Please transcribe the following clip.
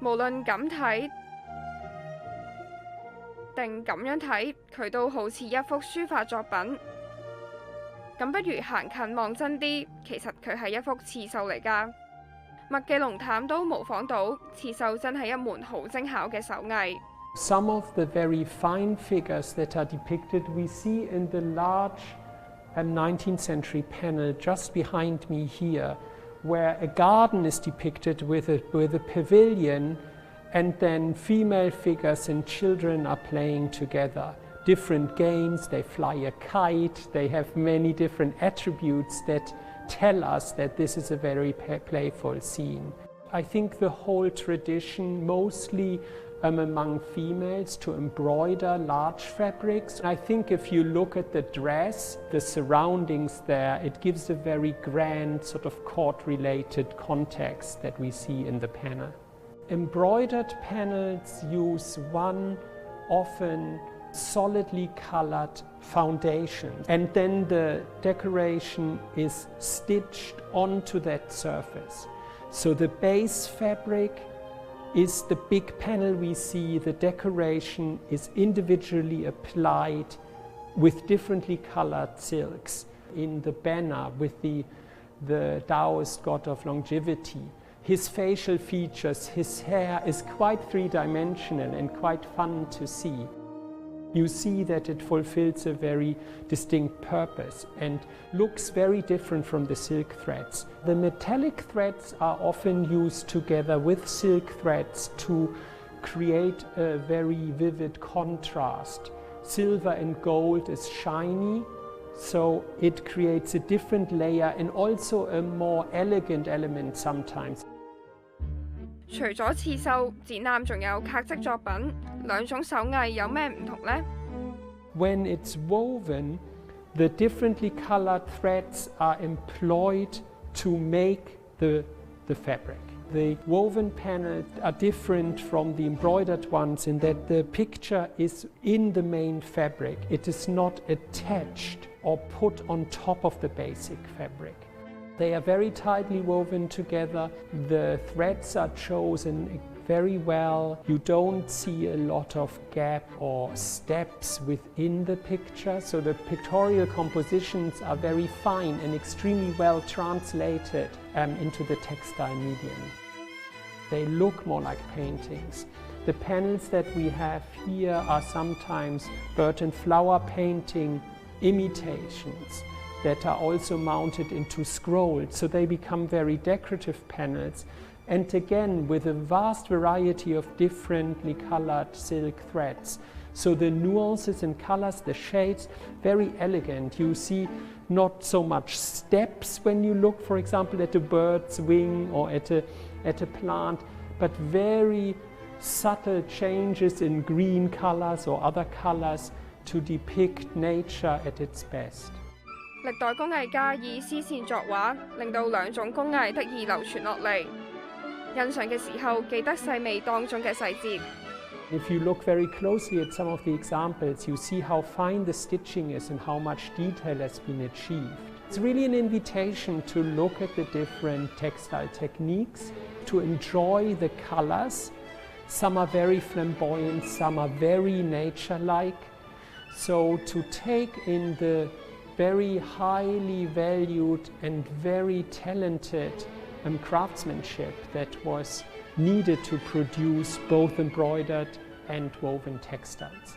無論咁睇定咁樣睇，佢都好似一幅書法作品。咁不如行近望真啲，其實佢係一幅刺繡嚟㗎。麥記龍淡都模仿到，刺繡真係一門好精巧嘅手藝。Some of the very fine figures that are depicted we see in the large 19th century panel just behind me here, where a garden is depicted with a pavilion, and then female figures and children are playing together. Different games, they fly a kite, they have many different attributes that tell us that this is a very playful scene. I think the whole tradition, mostly among females, to embroider large fabrics. I think if you look at the dress, the surroundings there, it gives a very grand sort of court-related context that we see in the panel. Embroidered panels use one often solidly colored foundation, and then the decoration is stitched onto that surface. So the base fabric is the big panel we see. The decoration is individually applied with differently colored silks. In the banner with the Taoist god of longevity, his facial features, his hair is quite three-dimensional and quite fun to see. You see that it fulfills a very distinct purpose and looks very different from the silk threads. The metallic threads are often used together with silk threads to create a very vivid contrast. Silver and gold is shiny, so it creates a different layer and also a more elegant element sometimes. 除咗刺繡，展覽仲有刻織作品，兩種手藝有咩唔同呢？ When it's woven, the differently colored threads are employed to make the fabric. The woven panels are different from the embroidered ones in that the picture is in the main fabric. It is not attached or put on top of the basic fabric. They are very tightly woven together. The threads are chosen very well. You don't see a lot of gap or steps within the picture, so the pictorial compositions are very fine and extremely well translated into the textile medium. They look more like paintings. The panels that we have here are sometimes bird and flower painting imitations that are also mounted into scrolls, so they become very decorative panels, and again with a vast variety of differently colored silk threads. So the nuances and colors, the shades, very elegant. You see not so much steps when you look, for example, at a bird's wing or at a plant, but very subtle changes in green colors or other colors to depict nature at its best. 歷代工藝家以絲線作畫，令到兩種工藝得以流傳落嚟。欣賞嘅時候，記得細味當中嘅細節。If you look very closely at some of the examples, you see how fine the stitching is and how much detail has been achieved. It's really an invitation to look at the different textile techniques, to enjoy the colors. Some are very flamboyant, some are very nature-like. So to take in the very highly valued and very talented craftsmanship that was needed to produce both embroidered and woven textiles.